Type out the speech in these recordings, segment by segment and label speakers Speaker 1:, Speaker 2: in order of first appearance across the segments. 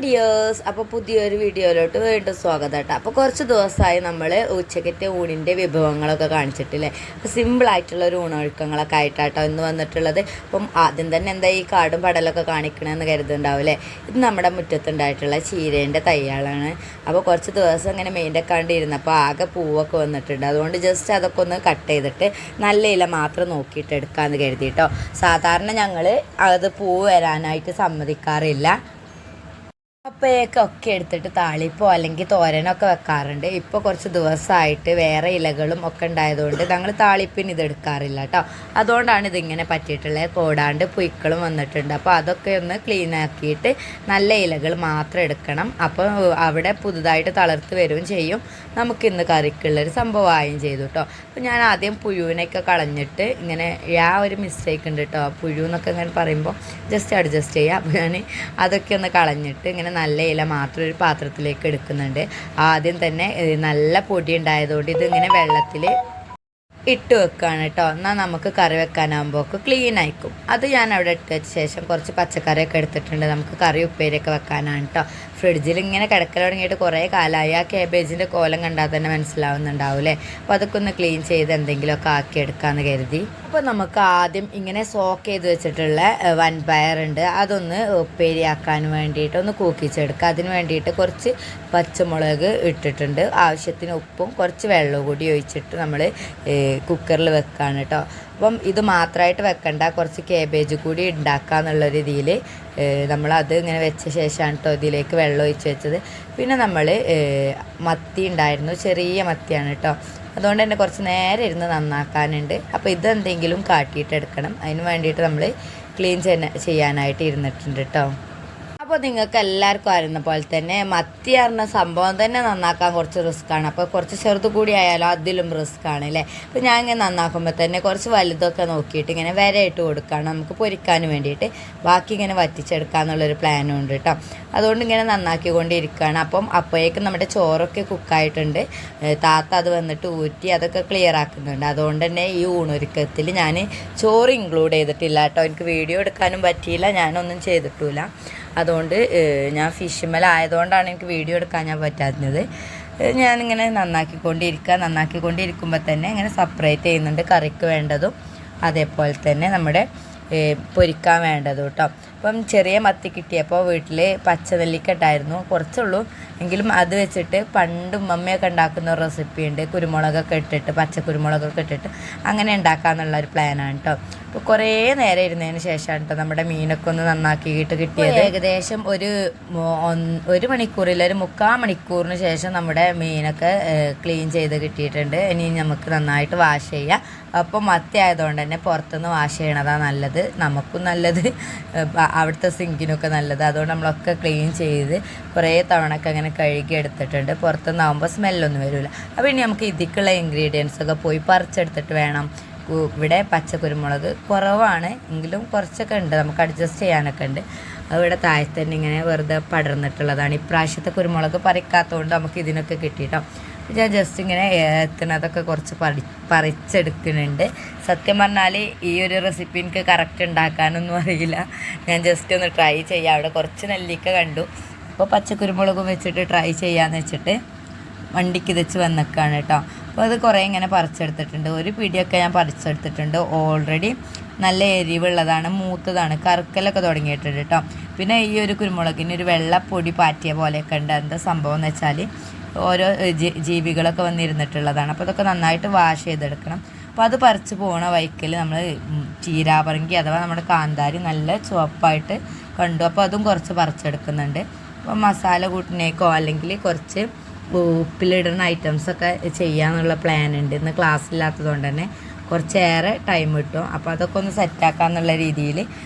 Speaker 1: Dears, അപ്പോൾ പുതിയൊരു വീഡിയോയിലോട്ട് വീണ്ടും സ്വാഗതം കേട്ടോ. അപ്പോൾ കുറച്ച് ദിവസമായി നമ്മൾ ഉച്ചക്കത്തെ ഊണിൻ്റെ വിഭവങ്ങളൊക്കെ കാണിച്ചിട്ടില്ലേ. അപ്പോൾ സിമ്പിളായിട്ടുള്ളൊരു ഊണൊഴുക്കങ്ങളൊക്കെ ആയിട്ടാട്ടോ ഇന്ന് വന്നിട്ടുള്ളത്. അപ്പം ആദ്യം തന്നെ എന്താ ഈ കാടും പടലൊക്കെ കാണിക്കണമെന്ന് കരുതുന്നുണ്ടാവില്ലേ. ഇത് നമ്മുടെ മുറ്റത്തുണ്ടായിട്ടുള്ള ചീരേൻ്റെ തയ്യാളാണ്. അപ്പോൾ കുറച്ച് ദിവസം ഇങ്ങനെ മെയിൻ്റെക്കാണ്ട് ഇരുന്നപ്പോൾ ആകെ പൂവൊക്കെ വന്നിട്ടുണ്ട്. അതുകൊണ്ട് ജസ്റ്റ് അതൊക്കെ ഒന്ന് കട്ട് ചെയ്തിട്ട് നല്ല ഇല മാത്രം നോക്കിയിട്ട് എടുക്കാമെന്ന് കരുതിയിട്ടോ. സാധാരണ ഞങ്ങൾ അത് പൂവ് വരാനായിട്ട് സമ്മതിക്കാറില്ല. അപ്പോഴേക്കൊക്കെ എടുത്തിട്ട് താളിപ്പോ അല്ലെങ്കിൽ തോരനൊക്കെ വെക്കാറുണ്ട്. ഇപ്പോൾ കുറച്ച് ദിവസമായിട്ട് വേറെ ഇലകളും ഒക്കെ ഉണ്ടായതുകൊണ്ട് ഞങ്ങൾ താളിപ്പിന് ഇത് എടുക്കാറില്ല കേട്ടോ. അതുകൊണ്ടാണ് ഇതിങ്ങനെ പറ്റിയിട്ടുള്ളത്. കോടാണ്ട് പുഴുക്കളും വന്നിട്ടുണ്ട്. അപ്പോൾ അതൊക്കെ ഒന്ന് ക്ലീൻ ആക്കിയിട്ട് നല്ല ഇലകൾ മാത്രം എടുക്കണം. അപ്പോൾ അവിടെ പുതുതായിട്ട് തളർത്ത് വരികയും ചെയ്യും. നമുക്കിന്ന് കറിക്കുള്ളൊരു സംഭവമായും ചെയ്തു കേട്ടോ. അപ്പോൾ ഞാൻ ആദ്യം പുഴുവിനൊക്കെ കളഞ്ഞിട്ട് ഇങ്ങനെ ഒരു മിസ്റ്റേക്ക് ഉണ്ട് കേട്ടോ. പുഴു എന്നൊക്കെ ഇങ്ങനെ പറയുമ്പോൾ ജസ്റ്റ് അഡ്ജസ്റ്റ് ചെയ്യുക. അപ്പോൾ ഞാൻ അതൊക്കെ ഒന്ന് കളഞ്ഞിട്ട് ഇങ്ങനെ നല്ല ഇല മാത്രം ഒരു പാത്രത്തിലേക്ക് എടുക്കുന്നുണ്ട്. ആദ്യം തന്നെ നല്ല പൊടി ഉണ്ടായതുകൊണ്ട് ഇതിങ്ങനെ വെള്ളത്തിൽ ഇട്ട് വെക്കുകയാണ് കേട്ടോ. എന്നാൽ നമുക്ക് കറി വെക്കാനാകുമ്പോൾ ക്ലീൻ ആയിക്കും. അത് ഞാൻ അവിടെ ഇട്ട് വെച്ച ശേഷം കുറച്ച് പച്ചക്കറിയൊക്കെ എടുത്തിട്ടുണ്ട്. നമുക്ക് കറി ഉപ്പേരിയൊക്കെ വെക്കാനാണ് കേട്ടോ. ഫ്രിഡ്ജിൽ ഇങ്ങനെ കിടക്കൽ തുടങ്ങിയിട്ട് കുറേ കാലമായി. ആ കാബേജിൻ്റെ കോലം കണ്ടാൽ തന്നെ മനസ്സിലാവുന്നുണ്ടാവില്ലേ. അപ്പോൾ അതൊക്കെ ഒന്ന് ക്ലീൻ ചെയ്ത് എന്തെങ്കിലുമൊക്കെ ആക്കിയെടുക്കാമെന്ന് കരുതി. അപ്പോൾ നമുക്ക് ആദ്യം ഇങ്ങനെ സോക്ക് ചെയ്ത് വെച്ചിട്ടുള്ള വൻപയറുണ്ട്. അതൊന്ന് ഉപ്പേരിയാക്കാൻ വേണ്ടിയിട്ട് ഒന്ന് കൂക്കിച്ചെടുക്കുക. അതിന് വേണ്ടിയിട്ട് കുറച്ച് പച്ചമുളക് ഇട്ടിട്ടുണ്ട്. ആവശ്യത്തിന് ഉപ്പും കുറച്ച് വെള്ളവും കൂടി ഒഴിച്ചിട്ട് നമ്മൾ കുക്കറിൽ വെക്കുകയാണ് കേട്ടോ. അപ്പം ഇത് മാത്രമായിട്ട് വെക്കണ്ട, കുറച്ച് കേബേജ് കൂടി ഉണ്ടാക്കുക എന്നുള്ള രീതിയിൽ നമ്മളത് ഇങ്ങനെ വെച്ച ശേഷമാണ് കേട്ടോ ഇതിലേക്ക് വെള്ളം ഒഴിച്ച് വെച്ചത്. പിന്നെ നമ്മൾ മത്തി ഉണ്ടായിരുന്നു, ചെറിയ മത്തിയാണ് കേട്ടോ. അതുകൊണ്ട് തന്നെ കുറച്ച് നേരം ഇരുന്ന് നന്നാക്കാനുണ്ട്. അപ്പോൾ ഇതെന്തെങ്കിലും കാട്ടിയിട്ടെടുക്കണം. അതിന് വേണ്ടിയിട്ട് നമ്മൾ ക്ലീൻ ചെയ്യാനായിട്ട് ഇരുന്നിട്ടുണ്ട് കേട്ടോ. അപ്പോൾ നിങ്ങൾക്ക് എല്ലാവർക്കും അറിയുന്ന പോലെ തന്നെ മത്തി അറിഞ്ഞ സംഭവം തന്നെ നന്നാക്കാൻ കുറച്ച് റിസ്ക്കാണ്. അപ്പോൾ കുറച്ച് ചെറുത് കൂടി ആയാലും അതിലും റിസ്ക്കാണ് അല്ലേ. അപ്പോൾ ഞാൻ ഇങ്ങനെ നന്നാക്കുമ്പോൾ തന്നെ കുറച്ച് വലുതൊക്കെ നോക്കിയിട്ട് ഇങ്ങനെ വരയിട്ട് കൊടുക്കുകയാണ് നമുക്ക് പൊരിക്കാൻ വേണ്ടിയിട്ട്. ബാക്കി ഇങ്ങനെ വറ്റിച്ചെടുക്കാമെന്നുള്ളൊരു പ്ലാനും ഉണ്ട് കേട്ടോ. അതുകൊണ്ട് ഇങ്ങനെ നന്നാക്കിക്കൊണ്ടിരിക്കുകയാണ്. അപ്പോഴേക്കും നമ്മുടെ ചോറൊക്കെ കുക്കായിട്ടുണ്ട്. താത്ത അത് വന്നിട്ട് ഊറ്റി അതൊക്കെ ക്ലിയർ ആക്കുന്നുണ്ട്. അതുകൊണ്ട് തന്നെ ഈ ഊണൊരുക്കത്തിൽ ഞാൻ ചോറ് ഇൻക്ലൂഡ് ചെയ്തിട്ടില്ല കേട്ടോ. എനിക്ക് വീഡിയോ എടുക്കാനും പറ്റിയില്ല, ഞാനൊന്നും ചെയ്തിട്ടില്ല. അതുകൊണ്ട് ഞാൻ ഫിഷ്മലായതുകൊണ്ടാണ് എനിക്ക് വീഡിയോ എടുക്കാൻ പറ്റാത്തത്. ഞാനിങ്ങനെ നന്നാക്കിക്കൊണ്ടിരിക്കുമ്പോൾ തന്നെ ഇങ്ങനെ സെപ്പറേറ്റ് ചെയ്യുന്നുണ്ട് കറിക്ക് വേണ്ടതും അതേപോലെ തന്നെ നമ്മുടെ പൊരിക്കാൻ വേണ്ടതും കേട്ടോ. അപ്പം ചെറിയ മത്തി കിട്ടിയപ്പോൾ വീട്ടിൽ പച്ചനെല്ലിക്ക ഉണ്ടായിരുന്നു, കുറച്ചുള്ളൂ എങ്കിലും അത് വെച്ചിട്ട് പണ്ട് ഉമ്മയൊക്കെ ഉണ്ടാക്കുന്ന ഒരു റെസിപ്പി ഉണ്ട്. കുരുമുളകൊക്കെ ഇട്ടിട്ട് പച്ചക്കുരുമുളകൊക്കെ ഇട്ടിട്ട് അങ്ങനെ ഉണ്ടാക്കാമെന്നുള്ളൊരു പ്ലാനാണ് കേട്ടോ. അപ്പോൾ കുറേ നേരം ഇരുന്നതിന് ശേഷമാണ് കേട്ടോ നമ്മുടെ മീനൊക്കെ ഒന്ന് നന്നാക്കിയിട്ട് കിട്ടിയത്. ഏകദേശം ഒരു മണിക്കൂറിൽ 3/4 മണിക്കൂറിന് ശേഷം നമ്മുടെ മീനൊക്കെ ക്ലീൻ ചെയ്ത് കിട്ടിയിട്ടുണ്ട്. ഇനി നമുക്ക് നന്നായിട്ട് വാഷ് ചെയ്യാം. അപ്പോൾ മത്തി ആയതുകൊണ്ട് തന്നെ പുറത്തുനിന്ന് വാഷ് ചെയ്യണതാണ് നല്ലത്, നമുക്കും നല്ലത്, അവിടുത്തെ സിങ്കിനൊക്കെ നല്ലത്. അതുകൊണ്ട് നമ്മളൊക്കെ ക്ലീൻ ചെയ്ത് കുറേ തവണയൊക്കെ അങ്ങനെ കഴുകി എടുത്തിട്ടുണ്ട്. പുറത്തുനിന്നാകുമ്പോൾ സ്മെല്ലൊന്നും വരില്ല. അപ്പോൾ ഇനി നമുക്ക് ഇതിലേക്കുള്ള ഇൻഗ്രീഡിയൻസൊക്കെ പോയി പറിച്ചെടുത്തിട്ട് വേണം. ഇവിടെ പച്ചക്കുരുമുളക് കുറവാണ് എങ്കിലും കുറച്ചൊക്കെ ഉണ്ട്, നമുക്ക് അഡ്ജസ്റ്റ് ചെയ്യാനൊക്കെ ഉണ്ട്. അവിടെ താഴെ തന്നെ ഇങ്ങനെ വെറുതെ പടർന്നിട്ടുള്ളതാണ്. ഇപ്രാവശ്യത്തെ കുരുമുളക് പറിക്കാത്തതുകൊണ്ട് നമുക്ക് ഇതിനൊക്കെ കിട്ടിയിട്ടോ. ഞാൻ ജസ്റ്റ് ഇങ്ങനെ എത്തുന്നതൊക്കെ കുറച്ച് പറിച്ചെടുക്കുന്നുണ്ട്. സത്യം പറഞ്ഞാൽ ഈ ഒരു റെസിപ്പി എനിക്ക് കറക്റ്റ് ഉണ്ടാക്കാനൊന്നും അറിയില്ല. ഞാൻ ജസ്റ്റ് ഒന്ന് ട്രൈ ചെയ്യാം. അവിടെ കുറച്ച് നെല്ലിക്ക കണ്ടു, അപ്പോൾ പച്ചക്കുരുമുളകും വെച്ചിട്ട് ട്രൈ ചെയ്യാമെന്ന് വെച്ചിട്ട് വണ്ടിക്ക് വെച്ച് വന്നേക്കാണ് കേട്ടോ. അപ്പോൾ അത് കുറേ ഇങ്ങനെ പറിച്ചെടുത്തിട്ടുണ്ട്. ഒരു പിടിയൊക്കെ ഞാൻ പറിച്ചെടുത്തിട്ടുണ്ട്. ഓൾറെഡി നല്ല എരിവുള്ളതാണ്, മൂത്തതാണ്, കറുക്കലൊക്കെ തുടങ്ങിയിട്ടുണ്ട് കേട്ടോ. പിന്നെ ഈ ഒരു കുരുമുളകിന് ഒരു വെള്ളപ്പൊടി പാറ്റിയ പോലെയൊക്കെ ഉണ്ട്. എന്താ സംഭവം എന്ന് വെച്ചാൽ ഓരോ ജീവികളൊക്കെ വന്നിരുന്നിട്ടുള്ളതാണ്. അപ്പോൾ അതൊക്കെ നന്നായിട്ട് വാഷ് ചെയ്തെടുക്കണം. അപ്പോൾ അത് പറിച്ച് പോകണ വൈക്കൽ നമ്മൾ ചീരാപറങ്കി അഥവാ നമ്മുടെ കാന്താരി നല്ല ചുവപ്പായിട്ട് കണ്ടു. അപ്പോൾ അതും കുറച്ച് പറിച്ചെടുക്കുന്നുണ്ട്. അപ്പോൾ മസാല കൂട്ടിനേക്കോ അല്ലെങ്കിൽ കുറച്ച് ഉപ്പിലിടുന്ന ഐറ്റംസൊക്കെ ചെയ്യാമെന്നുള്ള പ്ലാൻ ഉണ്ട്. ഇന്ന് ക്ലാസ് ഇല്ലാത്തതുകൊണ്ട് തന്നെ കുറച്ചേറെ ടൈം കിട്ടും. അപ്പോൾ അതൊക്കെ ഒന്ന് സെറ്റാക്കാമെന്നുള്ള രീതിയിൽ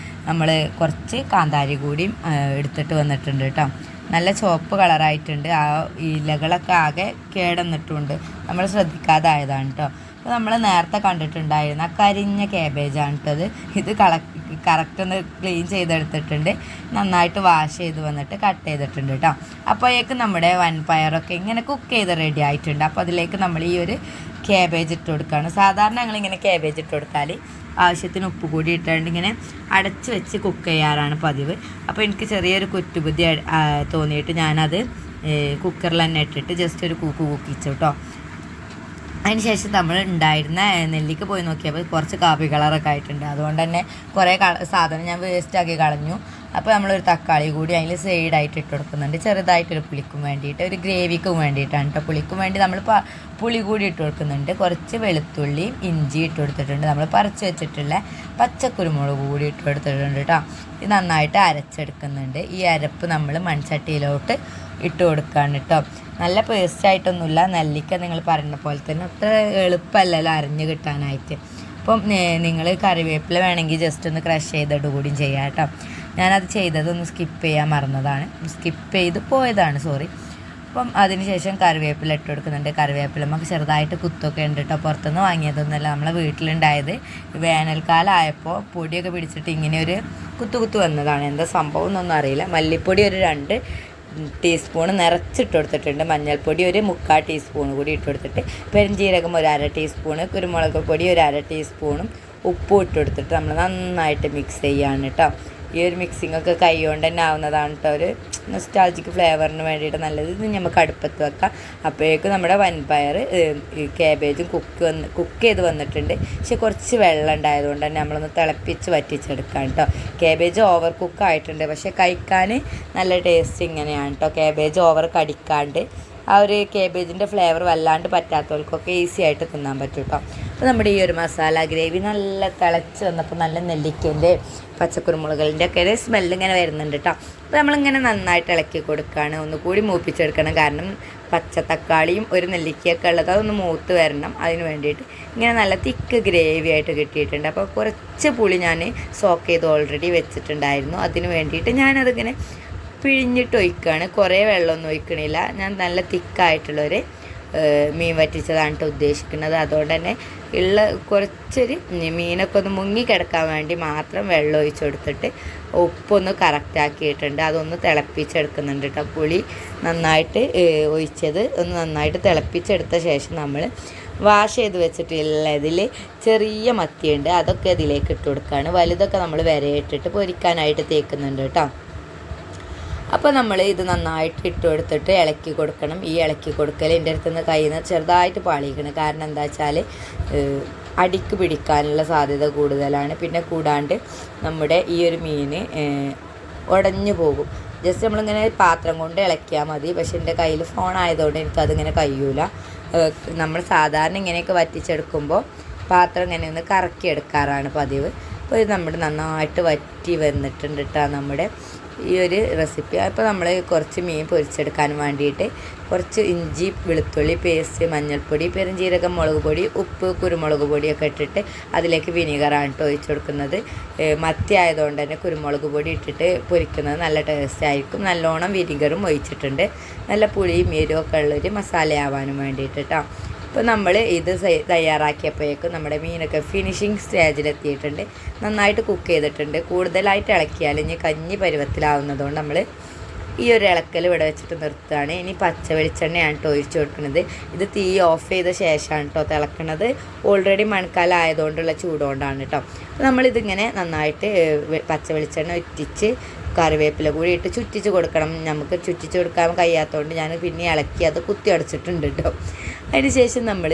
Speaker 1: നമ്മൾ കുറച്ച് കാന്താരി കൂടിയും എടുത്തിട്ട് വന്നിട്ടുണ്ട് കേട്ടോ. നല്ല ചുവപ്പ് കളറായിട്ടുണ്ട്. ആ ഇലകളൊക്കെ ആകെ കേടന്നിട്ടുണ്ട്, നമ്മൾ ശ്രദ്ധിക്കാതായതാണ് കേട്ടോ. അപ്പോൾ നമ്മൾ നേരത്തെ കണ്ടിട്ടുണ്ടായിരുന്ന കരിഞ്ഞ ക്യാബേജാണ് കേട്ടത്. ഇത് കറക്റ്റ് ഒന്ന് ക്ലീൻ ചെയ്തെടുത്തിട്ടുണ്ട്, നന്നായിട്ട് വാഷ് ചെയ്ത് വന്നിട്ട് കട്ട് ചെയ്തിട്ടുണ്ട് കേട്ടോ. അപ്പോഴേക്കും നമ്മുടെ വൻപയറൊക്കെ ഇങ്ങനെ കുക്ക് ചെയ്ത് റെഡി ആയിട്ടുണ്ട്. അപ്പോൾ അതിലേക്ക് നമ്മൾ ഈ ഒരു ക്യാബേജ് ഇട്ട് കൊടുക്കുകയാണ്. സാധാരണ ഞങ്ങളിങ്ങനെ ക്യാബേജ് ഇട്ട് കൊടുത്താൽ ആവശ്യത്തിന് ഉപ്പ് കൂടി ഇട്ടുകൊണ്ട് ഇങ്ങനെ അടച്ച് വെച്ച് കുക്ക് ചെയ്യാറാണ് പതിവ്. അപ്പോൾ എനിക്ക് ചെറിയൊരു കുറ്റുബുദ്ധി തോന്നിയിട്ട് ഞാനത് കുക്കറിൽ തന്നെ ഇട്ടിട്ട് ജസ്റ്റ് ഒരു കൂക്കിച്ചു കേട്ടോ. അതിന് ശേഷം നമ്മൾ ഉണ്ടായിരുന്ന നെല്ലിക്ക് പോയി നോക്കിയപ്പോൾ കുറച്ച് കാപ്പി കളറൊക്കെ ആയിട്ടുണ്ട്. അതുകൊണ്ട് തന്നെ കുറേ സാധനം ഞാൻ വേസ്റ്റാക്കി കളഞ്ഞു. അപ്പോൾ നമ്മളൊരു തക്കാളി കൂടി അതിൽ സൈഡായിട്ട് ഇട്ട് കൊടുക്കുന്നുണ്ട്, ചെറുതായിട്ടൊരു പുളിക്കും വേണ്ടിയിട്ട്, ഒരു ഗ്രേവിക്കും വേണ്ടിയിട്ടാണ് കേട്ടോ. പുളിക്കും വേണ്ടി നമ്മൾ പുളി കൂടി ഇട്ട് കൊടുക്കുന്നുണ്ട്. കുറച്ച് വെളുത്തുള്ളിയും ഇഞ്ചി ഇട്ട് കൊടുത്തിട്ടുണ്ട്. നമ്മൾ പറിച്ച് വെച്ചിട്ടുള്ള പച്ചക്കുരുമുളക് കൂടി ഇട്ട് കൊടുത്തിട്ടുണ്ട് കേട്ടോ. ഇത് നന്നായിട്ട് അരച്ചെടുക്കുന്നുണ്ട്. ഈ അരപ്പ് നമ്മൾ മൺചട്ടിയിലോട്ട് ഇട്ട് കൊടുക്കുകയാണ് കേട്ടോ. നല്ല പേസ്റ്റായിട്ടൊന്നുമില്ല, നെല്ലിക്ക നിങ്ങൾ പറഞ്ഞ പോലെ തന്നെ അത്ര എളുപ്പമല്ലല്ലോ അരഞ്ഞ് കിട്ടാനായിട്ട്. അപ്പം നിങ്ങൾ കറിവേപ്പില വേണമെങ്കിൽ ജസ്റ്റ് ഒന്ന് ക്രഷ് ചെയ്തിട്ട് കൂടിയും ചെയ്യാം കേട്ടോ. ഞാനത് ചെയ്തതൊന്ന് സ്കിപ്പ് ചെയ്യാൻ മറന്നതാണ്, സ്കിപ്പ് ചെയ്ത് പോയതാണ്, സോറി. അപ്പം അതിന് ശേഷം കറിവേപ്പില ഇട്ട് കൊടുക്കുന്നുണ്ട്. കറിവേപ്പില നമുക്ക് ചെറുതായിട്ട് കുത്തൊക്കെ ഉണ്ട് കേട്ടോ, പുറത്തുനിന്ന് വാങ്ങിയതൊന്നുമല്ല, നമ്മളെ വീട്ടിലുണ്ടായത്. വേനൽക്കാലം ആയപ്പോൾ പൊടിയൊക്കെ പിടിച്ചിട്ട് ഇങ്ങനെ ഒരു കുത്തു വന്നതാണ്. എന്താ സംഭവം എന്നൊന്നും അറിയില്ല. മല്ലിപ്പൊടി ഒരു 2 ടീസ്പൂൺ നിറച്ചിട്ട് കൊടുത്തിട്ടുണ്ട്. മഞ്ഞൾപ്പൊടി ഒരു 3/4 ടീസ്പൂൺ കൂടി ഇട്ട് കൊടുത്തിട്ട്, പെരുംജീരകം ഒരു 1/2 ടീസ്പൂണ്, കുരുമുളക് പൊടി ഒരു 1/2 ടീസ്പൂണും ഉപ്പും ഇട്ട് കൊടുത്തിട്ട് നമ്മൾ നന്നായിട്ട് മിക്സ് ചെയ്യാണ് കേട്ടോ. ഈ ഒരു മിക്സിങ്ങൊക്കെ കൈ കൊണ്ട് തന്നെ ആവുന്നതാണ് കേട്ടോ, ഒരു നൊസ്റ്റാൾജിക് ഫ്ലേവറിന് വേണ്ടിയിട്ട് നല്ലത്. ഇത് നമുക്ക് അടുപ്പത്ത് വെക്കാം. അപ്പോഴേക്കും നമ്മുടെ വൻപയർ ക്യാബേജും കുക്ക് ചെയ്ത് വന്നിട്ടുണ്ട്. പക്ഷെ കുറച്ച് വെള്ളം ഉണ്ടായതുകൊണ്ട് തന്നെ നമ്മളൊന്ന് തിളപ്പിച്ച് വറ്റിച്ചെടുക്കാം കേട്ടോ. ക്യാബേജ് ഓവർ കുക്ക് ആയിട്ടുണ്ട്, പക്ഷെ കഴിക്കാൻ നല്ല ടേസ്റ്റ് ഇങ്ങനെയാണ് കേട്ടോ. ക്യാബേജ് ഓവർ കടിക്കാണ്ട് ആ ഒരു ക്യാബേജിൻ്റെ ഫ്ലേവർ വല്ലാണ്ട് പറ്റാത്തവർക്കൊക്കെ ഈസി ആയിട്ട് തിന്നാൻ പറ്റും കേട്ടോ. അപ്പോൾ നമ്മുടെ ഈ ഒരു മസാല ഗ്രേവി നല്ല തിളച്ച് വന്നപ്പോൾ നല്ല നെല്ലിക്കേൻ്റെ പച്ചക്കുരുമുളകിൻ്റെ ഒക്കെ ഒരു സ്മെല്ലിങ്ങനെ വരുന്നുണ്ട് കേട്ടോ. അപ്പോൾ നമ്മളിങ്ങനെ നന്നായിട്ട് ഇളക്കി കൊടുക്കുകയാണ്, ഒന്നുകൂടി മൂപ്പിച്ചെടുക്കണം. കാരണം പച്ച തക്കാളിയും ഒരു നെല്ലിക്കയൊക്കെ ഉള്ളത് അതൊന്ന് മൂത്ത് വരണം. അതിന് വേണ്ടിയിട്ട് ഇങ്ങനെ നല്ല തിക്ക് ഗ്രേവി ആയിട്ട് കിട്ടിയിട്ടുണ്ട്. അപ്പോൾ കുറച്ച് പുളി ഞാൻ സോക്ക് ചെയ്ത് ഓൾറെഡി വെച്ചിട്ടുണ്ടായിരുന്നു. അതിന് വേണ്ടിയിട്ട് ഞാനതിങ്ങനെ പിഴിഞ്ഞിട്ട് ഒഴിക്കുകയാണ്, കുറേ വെള്ളമൊന്നും ഒഴിക്കണില്ല. ഞാൻ നല്ല തിക്കായിട്ടുള്ളൊരു മീൻ വറ്റിച്ചതാണ് ഉദ്ദേശിക്കുന്നത്. അതുകൊണ്ട് തന്നെ ഉള്ള കുറച്ചൊരു മീനൊക്കെ ഒന്ന് മുങ്ങിക്കിടക്കാൻ വേണ്ടി മാത്രം വെള്ളം ഒഴിച്ച് കൊടുത്തിട്ട് ഉപ്പൊന്ന് കറക്റ്റാക്കിയിട്ടുണ്ട്. അതൊന്ന് തിളപ്പിച്ചെടുക്കുന്നുണ്ട് കേട്ടോ. പുളി നന്നായിട്ട് ഒഴിച്ചത് ഒന്ന് നന്നായിട്ട് തിളപ്പിച്ചെടുത്ത ശേഷം നമ്മൾ വാഷ് ചെയ്ത് വെച്ചിട്ടുള്ള ഇതിൽ ചെറിയ മത്തിയുണ്ട്, അതൊക്കെ ഇതിലേക്ക് ഇട്ട് കൊടുക്കുകയാണ്. വലുതൊക്കെ നമ്മൾ വരയിട്ടിട്ട് പൊരിക്കാനായിട്ട് തേക്കുന്നുണ്ട് കേട്ടോ. അപ്പോൾ നമ്മൾ ഇത് നന്നായിട്ട് ഇട്ട് കൊടുത്തിട്ട് ഇളക്കി കൊടുക്കണം. ഈ ഇളക്കി കൊടുക്കൽ എൻ്റെ അടുത്തുനിന്ന് കയ്യിൽ നിന്ന് ചെറുതായിട്ട് പാളിക്കണം. കാരണം എന്താ വെച്ചാൽ അടിക്ക് പിടിക്കാനുള്ള സാധ്യത കൂടുതലാണ്. പിന്നെ കൂടാണ്ട് നമ്മുടെ ഈ ഒരു മീൻ ഉടഞ്ഞു പോകും. ജസ്റ്റ് നമ്മളിങ്ങനെ പാത്രം കൊണ്ട് ഇളക്കിയാൽ മതി. പക്ഷെ എൻ്റെ കയ്യിൽ ഫോൺ ആയതുകൊണ്ട് എനിക്കതിങ്ങനെ കഴിയൂല. നമ്മൾ സാധാരണ ഇങ്ങനെയൊക്കെ വറ്റിച്ചെടുക്കുമ്പോൾ പാത്രം ഇങ്ങനെ ഒന്ന് കറക്കിയെടുക്കാറാണ് പതിവ്. അപ്പോൾ ഇത് നമ്മുടെ നന്നായിട്ട് വറ്റി വന്നിട്ടുണ്ട് കേട്ടോ നമ്മുടെ ഈ ഒരു റെസിപ്പി. അപ്പോൾ നമ്മൾ കുറച്ച് മീൻ പൊരിച്ചെടുക്കാൻ വേണ്ടിയിട്ട് കുറച്ച് ഇഞ്ചി വെളുത്തുള്ളി പേസ്റ്റ്, മഞ്ഞൾപ്പൊടി, പെരുംജീരകം, മുളക് പൊടി, ഉപ്പ്, കുരുമുളക് പൊടിയൊക്കെ ഇട്ടിട്ട് അതിലേക്ക് വിനീഗറാണ് കേട്ടോ ഒഴിച്ച് കൊടുക്കുന്നത്. മത്തി ആയതുകൊണ്ട് തന്നെ കുരുമുളക് പൊടി ഇട്ടിട്ട് പൊരിക്കുന്നത് നല്ല ടേസ്റ്റ് ആയിരിക്കും. നല്ലോണം വിനീഗറും ഒഴിച്ചിട്ടുണ്ട്, നല്ല പുളിയും എരിവും ഒക്കെ ഉള്ളൊരു മസാലയാവാനും വേണ്ടിയിട്ട് കേട്ടോ. അപ്പോൾ നമ്മൾ ഇത് തയ്യാറാക്കിയപ്പോഴേക്കും നമ്മുടെ മീനൊക്കെ ഫിനിഷിങ് സ്റ്റേജിലെത്തിയിട്ടുണ്ട്. നന്നായിട്ട് കുക്ക് ചെയ്തിട്ടുണ്ട്. കൂടുതലായിട്ട് ഇളക്കിയാൽ ഇനി കഞ്ഞി പരുവത്തിലാവുന്നതുകൊണ്ട് നമ്മൾ ഈ ഒരു ഇളക്കൽ ഇവിടെ വെച്ചിട്ട് നിർത്തുകയാണ്. ഇനി പച്ച വെളിച്ചെണ്ണയാണ് കേട്ടോ ഒഴിച്ച് കൊടുക്കുന്നത്. ഇത് തീ ഓഫ് ചെയ്ത ശേഷമാണ് കേട്ടോ തിളക്കുന്നത്. ഓൾറെഡി മൺകാലം ആയതുകൊണ്ടുള്ള ചൂടുകൊണ്ടാണ് കേട്ടോ. അപ്പോൾ നമ്മളിതിങ്ങനെ നന്നായിട്ട് പച്ച വെളിച്ചെണ്ണ ഒറ്റിച്ച് കറിവേപ്പില കൂടി ഇട്ട് ചുറ്റിച്ച് കൊടുക്കണം. നമുക്ക് ചുറ്റിച്ച് കൊടുക്കാൻ കഴിയാത്തതുകൊണ്ട് ഞാൻ പിന്നെ ഇളക്കി അത് കുത്തി അടച്ചിട്ടുണ്ട് കേട്ടോ. അതിന് ശേഷം നമ്മൾ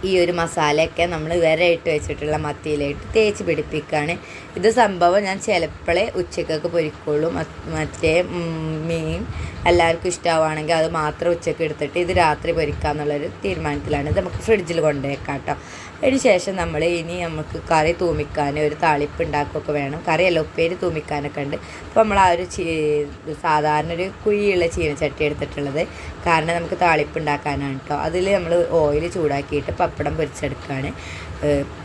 Speaker 1: ഈ ഒരു മസാലയൊക്കെ നമ്മൾ വരെ ഇട്ട് വെച്ചിട്ടുള്ള മത്തിയിലായിട്ട് തേച്ച് പിടിപ്പിക്കുകയാണ്. ഇത് സംഭവം ഞാൻ ചിലപ്പോഴേ ഉച്ചക്കൊക്കെ പൊരിക്കുള്ളൂ. മറ്റേ മീൻ എല്ലാവർക്കും ഇഷ്ടമാവുകയാണെങ്കിൽ അത് മാത്രം ഉച്ചക്ക് എടുത്തിട്ട് ഇത് രാത്രി പൊരിക്കാമെന്നുള്ളൊരു തീരുമാനത്തിലാണ്. ഇത് നമുക്ക് ഫ്രിഡ്ജിൽ കൊണ്ടുവയ്ക്കാം കേട്ടോ. അതിന് ശേഷം നമ്മൾ ഇനി നമുക്ക് കറി തൂമിക്കാൻ ഒരു താളിപ്പ് ഉണ്ടാക്കുകയൊക്കെ വേണം. കറിയല്ല, ഉപ്പേരി തൂമിക്കാനൊക്കെ ഉണ്ട്. അപ്പോൾ നമ്മൾ ആ ഒരു സാധാരണ ഒരു കുഴിയുള്ള ചീനച്ചട്ടി എടുത്തിട്ടുള്ളത്. കാരണം നമുക്ക് താളിപ്പ് ഉണ്ടാക്കാനാണ് കേട്ടോ. അതിൽ നമ്മൾ ഓയിൽ ചൂടാക്കിയിട്ട് പപ്പടം പൊരിച്ചെടുക്കുകയാണ്.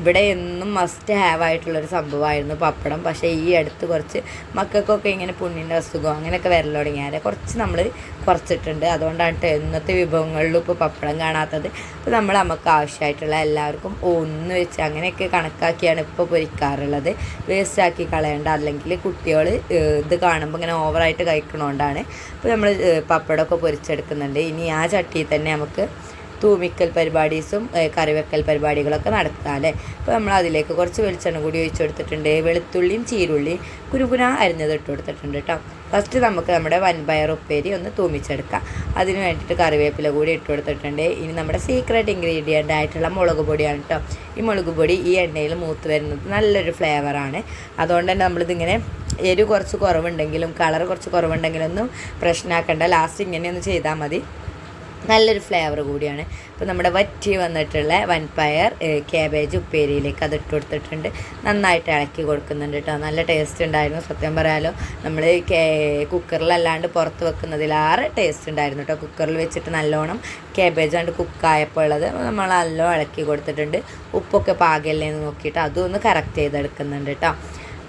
Speaker 1: ഇവിടെ എന്നും മസ്റ്റ് ഹാവ് ആയിട്ടുള്ളൊരു സംഭവമായിരുന്നു പപ്പടം. പക്ഷേ ഈ അടുത്ത് കുറച്ച് മക്കൾക്കൊക്കെ ഇങ്ങനെ പുണ്ണിൻ്റെ അസുഖം അങ്ങനെയൊക്കെ വരൽ തുടങ്ങിയാൽ കുറച്ച് നമ്മൾ കുറച്ചിട്ടുണ്ട്. അതുകൊണ്ടാണ് ഇന്നത്തെ വിഭവങ്ങളിലും ഇപ്പോൾ പപ്പടം കാണാത്തത്. ഇപ്പോൾ നമ്മൾ നമുക്ക് ആവശ്യമായിട്ടുള്ള എല്ലാവർക്കും ഒന്ന് വെച്ച് അങ്ങനെയൊക്കെ കണക്കാക്കിയാണ് ഇപ്പോൾ പൊരിക്കാറുള്ളത്. വേസ്റ്റാക്കി കളയേണ്ട, അല്ലെങ്കിൽ കുട്ടികൾ ഇത് കാണുമ്പോൾ ഇങ്ങനെ ഓവറായിട്ട് കഴിക്കണോണ്ടാണ് ഇപ്പോൾ നമ്മൾ പപ്പടമൊക്കെ പൊരിച്ചെടുക്കുന്നുണ്ട്. ഇനി ആ ചട്ടിയിൽ തന്നെ നമുക്ക് തൂമിക്കൽ പരിപാടീസും കറിവെക്കൽ പരിപാടികളൊക്കെ നടത്താം അല്ലേ. അപ്പോൾ നമ്മൾ അതിലേക്ക് കുറച്ച് വെളിച്ചെണ്ണ കൂടി ഒഴിച്ചു കൊടുത്തിട്ടുണ്ട്. വെളുത്തുള്ളിയും ചീരുള്ളിയും കുരുകുന അരിഞ്ഞത് ഇട്ട് കൊടുത്തിട്ടുണ്ട് കേട്ടോ. ഫസ്റ്റ് നമുക്ക് നമ്മുടെ വൻപയർ ഉപ്പേരി ഒന്ന് തൂമിച്ചെടുക്കാം. അതിന് വേണ്ടിയിട്ട് കറിവേപ്പില കൂടി ഇട്ട് കൊടുത്തിട്ടുണ്ട്. ഇനി നമ്മുടെ സീക്രട്ട് ഇൻഗ്രീഡിയൻ്റ് ആയിട്ടുള്ള മുളക് പൊടിയാണ് കേട്ടോ. ഈ മുളക് പൊടി ഈ എണ്ണയിൽ മൂത്ത് വരുന്നത് നല്ലൊരു ഫ്ലേവറാണ്. അതുകൊണ്ട് തന്നെ നമ്മളിതിങ്ങനെ എരിവ് കുറച്ച് കുറവുണ്ടെങ്കിലും കളർ കുറച്ച് കുറവുണ്ടെങ്കിലും ഒന്നും പ്രശ്നമാക്കണ്ട. ലാസ്റ്റ് ഇങ്ങനെയൊന്ന് ചെയ്താൽ മതി, നല്ലൊരു ഫ്ലേവർ കൂടിയാണ്. ഇപ്പോൾ നമ്മുടെ വറ്റി വന്നിട്ടുള്ള വൻപയർ ക്യാബേജ് ഉപ്പേരിയിലേക്ക് അത് ഇട്ട് കൊടുത്തിട്ടുണ്ട്. നന്നായിട്ട് ഇളക്കി കൊടുക്കുന്നുണ്ട് കേട്ടോ. നല്ല ടേസ്റ്റ് ഉണ്ടായിരുന്നു. സത്യം പറയാലോ, നമ്മൾ കുക്കറിലല്ലാണ്ട് പുറത്ത് വെക്കുന്നതിലേറെ ടേസ്റ്റ് ഉണ്ടായിരുന്നു കേട്ടോ. കുക്കറിൽ വെച്ചിട്ട് നല്ലോണം ക്യാബേജ് കണ്ട് കുക്കായപ്പോൾ ഉള്ളത് നമ്മൾ നല്ലോണം ഇളക്കി കൊടുത്തിട്ടുണ്ട്. ഉപ്പൊക്കെ പാകല്ലേ എന്ന് നോക്കിയിട്ട് അതും ഒന്ന് കറക്റ്റ് ചെയ്തെടുക്കുന്നുണ്ട് കേട്ടോ.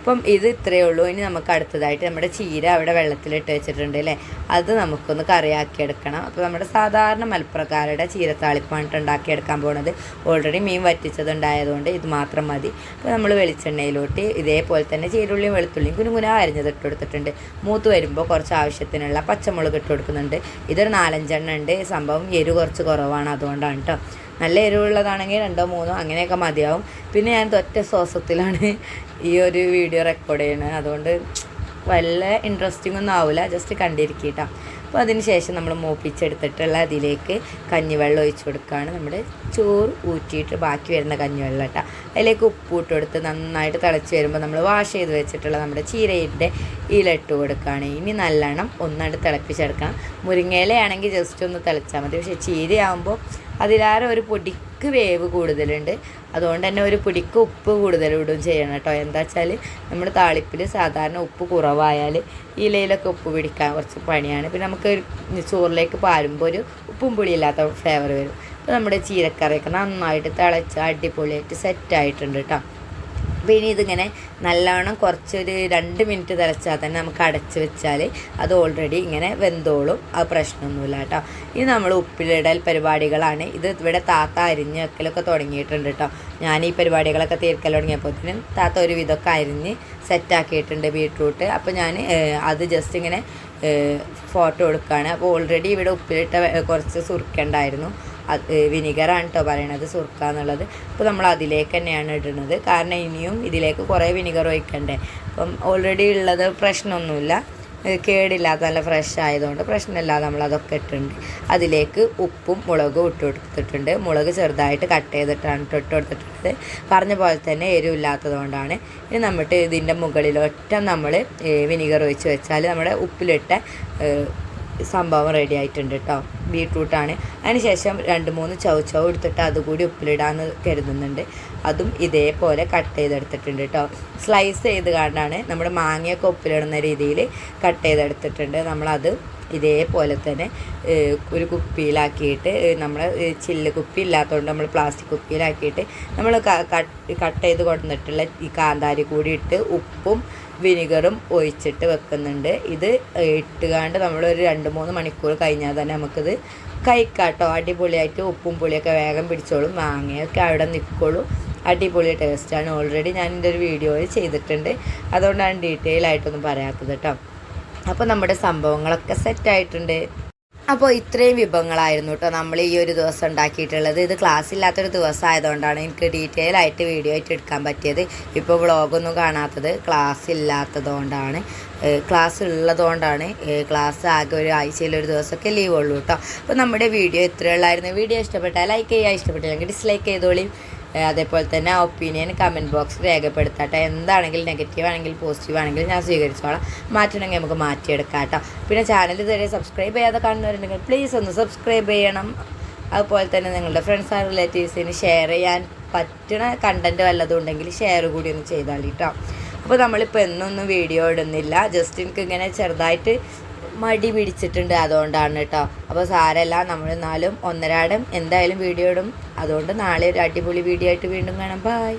Speaker 1: അപ്പം ഇത് ഇത്രയേ ഉള്ളൂ. ഇനി നമുക്ക് അടുത്തതായിട്ട് നമ്മുടെ ചീര അവിടെ വെള്ളത്തിലിട്ട് വെച്ചിട്ടുണ്ട് അല്ലേ, അത് നമുക്കൊന്ന് കറിയാക്കിയെടുക്കണം. അപ്പോൾ നമ്മുടെ സാധാരണ മലപ്പുറക്കാരുടെ ചീരത്താളിപ്പാണ് ഉണ്ടാക്കിയെടുക്കാൻ പോകുന്നത്. ഓൾറെഡി മീൻ വറ്റിച്ചതുണ്ടായതുകൊണ്ട് ഇത് മാത്രം മതി. അപ്പോൾ നമ്മൾ വെളിച്ചെണ്ണയിലോട്ട് ഇതേപോലെ തന്നെ ചീരുള്ളിയും വെളുത്തുള്ളിയും കുനുകുന അരിഞ്ഞത് ഇട്ട് കൊടുത്തിട്ടുണ്ട്. മൂത്ത് വരുമ്പോൾ കുറച്ച് ആവശ്യത്തിനുള്ള പച്ചമുളക് ഇട്ട് കൊടുക്കുന്നുണ്ട്. ഇതൊരു 4-5 ഉണ്ട്. സംഭവം എരിവ് കുറച്ച് കുറവാണ്, അതുകൊണ്ടാണ് കേട്ടോ. നല്ല എരിവുള്ളതാണെങ്കിൽ 2-3 അങ്ങനെയൊക്കെ മതിയാവും. പിന്നെ ഞാൻ ഒറ്റ ശ്വാസത്തിലാണ് ഈ ഒരു വീഡിയോ റെക്കോർഡ് ചെയ്യുന്നത്, അതുകൊണ്ട് വല്ല ഇൻട്രസ്റ്റിംഗ് ഒന്നും ആവില്ല, ജസ്റ്റ് കണ്ടിരിക്കട്ടോ. അപ്പോൾ അതിന് ശേഷം നമ്മൾ മൂപ്പിച്ചെടുത്തിട്ടുള്ള അതിലേക്ക് കഞ്ഞിവെള്ളം ഒഴിച്ചു കൊടുക്കുകയാണ്. നമ്മുടെ ചോറ് ഊറ്റിയിട്ട് ബാക്കി വരുന്ന കഞ്ഞിവെള്ളം കേട്ടോ. അതിലേക്ക് ഉപ്പ് ഇട്ട് കൊടുത്ത് നന്നായിട്ട് തിളച്ച് വരുമ്പോൾ നമ്മൾ വാഷ് ചെയ്ത് വെച്ചിട്ടുള്ള നമ്മുടെ ചീരയുടെ ഇല ഇട്ട് കൊടുക്കുകയാണ്. ഇനി നല്ലോണം ഒന്നായിട്ട് തിളപ്പിച്ചെടുക്കണം. മുരിങ്ങയിലയാണെങ്കിൽ ജസ്റ്റ് ഒന്ന് തിളച്ചാൽ മതി. പക്ഷേ ചീരയാകുമ്പോൾ അതിലേറെ ഒരു പൊടിക്ക് വേവ് കൂടുതലുണ്ട്. അതുകൊണ്ട് തന്നെ ഒരു പൊടിക്ക് ഉപ്പ് കൂടുതലിടും ചെയ്യണം കേട്ടോ. എന്താ വെച്ചാൽ നമ്മൾ താളിപ്പിൽ സാധാരണ ഉപ്പ് കുറവായാൽ ഇലയിലൊക്കെ ഉപ്പ് പിടിക്കാൻ കുറച്ച് പണിയാണ്. പിന്നെ നമുക്ക് ചോറിലേക്ക് പാരുമ്പോൾ ഒരു ഉപ്പും പുളിയില്ലാത്ത ഫ്ലേവർ വരും. അപ്പോൾ നമ്മുടെ ചീരക്കറിയൊക്കെ നന്നായിട്ട് തിളച്ച് അടിപൊളിയായിട്ട് സെറ്റായിട്ടുണ്ട് കേട്ടോ. പിന്നെ ഇതിങ്ങനെ നല്ലവണ്ണം കുറച്ചൊരു 2 മിനിറ്റ് തിളച്ചാൽ തന്നെ നമുക്ക് അടച്ച് വെച്ചാൽ അത് ഓൾറെഡി ഇങ്ങനെ വെന്തോളും. അത് പ്രശ്നമൊന്നുമില്ല കേട്ടോ. ഇനി നമ്മൾ ഉപ്പിലിടൽ പരിപാടികളാണ്. ഇത് ഇവിടെ താത്ത അരിഞ്ഞ് വെക്കലൊക്കെ തുടങ്ങിയിട്ടുണ്ട് കേട്ടോ. ഞാൻ ഈ പരിപാടികളൊക്കെ തീർക്കൽ തുടങ്ങിയപ്പോഴത്തേനും താത്ത ഒരു വിധമൊക്കെ അരിഞ്ഞ് സെറ്റാക്കിയിട്ടുണ്ട് ബീട്രൂട്ട്. അപ്പോൾ ഞാൻ അത് ജസ്റ്റ് ഇങ്ങനെ ഫോട്ടോ എടുക്കുകയാണ്. അപ്പോൾ ഓൾറെഡി ഇവിടെ ഉപ്പിലിട്ട കുറച്ച് സുർക്കുണ്ടായിരുന്നു. വിനിഗറാണ് കേട്ടോ പറയണത്, സുർക്ക എന്നുള്ളത്. അപ്പോൾ നമ്മൾ അതിലേക്ക് തന്നെയാണ് ഇടുന്നത്, കാരണം ഇനിയും ഇതിലേക്ക് കുറേ വിനിഗർ ഒഴിക്കണ്ടേ. അപ്പം ഓൾറെഡി ഉള്ളത് പ്രശ്നമൊന്നുമില്ല, കേടില്ലാത്ത നല്ല ഫ്രഷ് ആയതുകൊണ്ട് പ്രശ്നമില്ലാതെ നമ്മളതൊക്കെ ഇട്ടിട്ടുണ്ട്. അതിലേക്ക് ഉപ്പും മുളകും ഇട്ട് കൊടുത്തിട്ടുണ്ട്. മുളക് ചെറുതായിട്ട് കട്ട് ചെയ്തിട്ടാണ് ഇട്ട് കൊടുത്തിട്ടുള്ളത്. പറഞ്ഞ പോലെ തന്നെ എരിവില്ലാത്തത് കൊണ്ടാണ്. ഇനി നമ്മൾക്ക് ഇതിൻ്റെ മുകളിലൊറ്റ നമ്മൾ വിനിഗർ ഒഴിച്ച് വെച്ചാൽ നമ്മുടെ ഉപ്പിലിട്ട സംഭവം റെഡി ആയിട്ടുണ്ട് കേട്ടോ. ബീട്രൂട്ടാണ്. അതിനുശേഷം 2-3 ചവ് എടുത്തിട്ട് അതുകൂടി ഉപ്പിലിടാമെന്ന് കരുതുന്നുണ്ട്. അതും ഇതേപോലെ കട്ട് ചെയ്തെടുത്തിട്ടുണ്ട് കേട്ടോ. സ്ലൈസ് ചെയ്ത് കണ്ടാണ് നമ്മുടെ മാങ്ങയൊക്കെ ഉപ്പിലിടുന്ന രീതിയിൽ കട്ട് ചെയ്തെടുത്തിട്ടുണ്ട്. നമ്മളത് ഇതേപോലെ തന്നെ ഒരു കുപ്പിയിലാക്കിയിട്ട്, നമ്മൾ ചില്ല് കുപ്പി ഇല്ലാത്തതുകൊണ്ട് നമ്മൾ പ്ലാസ്റ്റിക് കുപ്പിയിലാക്കിയിട്ട് നമ്മൾ കട്ട് ചെയ്ത് കൊണ്ടുവന്നിട്ടുള്ള ഈ കാന്താരി കൂടി ഇട്ട് ഉപ്പും വിനിഗറും ഒഴിച്ചിട്ട് വെക്കുന്നുണ്ട്. ഇത് ഇട്ടുകാണ്ട് നമ്മളൊരു 2-3 മണിക്കൂർ കഴിഞ്ഞാൽ തന്നെ നമുക്കിത് കഴിക്കാം കേട്ടോ. അടിപൊളിയായിട്ട് ഉപ്പും പുളിയൊക്കെ വേഗം പിടിച്ചോളും, മാങ്ങയൊക്കെ അവിടെ നിൽക്കോളും. അടിപൊളി ടേസ്റ്റാണ്. ഓൾറെഡി ഞാൻ എൻ്റെ ഒരു വീഡിയോയിൽ ചെയ്തിട്ടുണ്ട്, അതുകൊണ്ടാണ് ഡീറ്റെയിൽ ആയിട്ടൊന്നും പറയാത്തത് കേട്ടോ. അപ്പോൾ നമ്മുടെ സംഭവങ്ങളൊക്കെ സെറ്റായിട്ടുണ്ട്. അപ്പോൾ ഇത്രയും വിഭവങ്ങളായിരുന്നു കേട്ടോ നമ്മൾ ഈ ഒരു ദിവസം ഉണ്ടാക്കിയിട്ടുള്ളത്. ഇത് ക്ലാസ് ഇല്ലാത്തൊരു ദിവസം ആയതുകൊണ്ടാണ് എനിക്ക് ഡീറ്റെയിൽ ആയിട്ട് വീഡിയോ ആയിട്ട് എടുക്കാൻ പറ്റിയത്. ഇപ്പോൾ വ്ളോഗൊന്നും കാണാത്തത് ക്ലാസ് ഇല്ലാത്തതുകൊണ്ടാണ്. ക്ലാസ് ഉള്ളതുകൊണ്ടാണ്. ക്ലാസ് ആകെ ഒരു ആഴ്ചയിലൊരു ദിവസമൊക്കെ ലീവ് ഉള്ളൂ കേട്ടോ. അപ്പോൾ നമ്മുടെ വീഡിയോ ഇത്രയുള്ളായിരുന്നു. വീഡിയോ ഇഷ്ടപ്പെട്ടാൽ ലൈക്ക് ചെയ്യുക, ഇഷ്ടപ്പെട്ടില്ലെങ്കിൽ ഡിസ്ലൈക്ക് ചെയ്തോളി. അതേപോലെ തന്നെ ഒപ്പീനിയൻ കമൻറ്റ് ബോക്സ് രേഖപ്പെടുത്താട്ടെ. എന്താണെങ്കിലും നെഗറ്റീവ് ആണെങ്കിൽ പോസിറ്റീവ് ആണെങ്കിലും ഞാൻ സ്വീകരിച്ചോളാം. മാറ്റണമെങ്കിൽ നമുക്ക് മാറ്റിയെടുക്കാം കേട്ടോ. പിന്നെ ചാനൽ ഇതുവരെ സബ്സ്ക്രൈബ് ചെയ്യാതെ കാണുന്നവരുണ്ടെങ്കിൽ പ്ലീസ് ഒന്ന് സബ്സ്ക്രൈബ് ചെയ്യണം. അതുപോലെ തന്നെ നിങ്ങളുടെ ഫ്രണ്ട്സ് ആൻഡ് റിലേറ്റീവ്സിന് ഷെയർ ചെയ്യാൻ പറ്റുന്ന കണ്ടൻറ്റ് വല്ലതും ഉണ്ടെങ്കിൽ ഷെയർ കൂടി ഒന്ന് ചെയ്താൽ കേട്ടോ. അപ്പോൾ നമ്മളിപ്പോൾ എന്നൊന്നും വീഡിയോ ഇടുന്നില്ല, ജസ്റ്റ് എനിക്ക് ഇങ്ങനെ ചെറുതായിട്ട് മടി പിടിച്ചിട്ടുണ്ട്, അതുകൊണ്ടാണ് കേട്ടോ. അപ്പോൾ സാരമല്ല, നമ്മൾ എന്നാലും ഒന്നരാടം എന്തായാലും വീഡിയോ ഇടും. അതുകൊണ്ട് നാളെ ഒരു അടിപൊളി വീഡിയോ ആയിട്ട് വീണ്ടും കാണാം. ബൈ.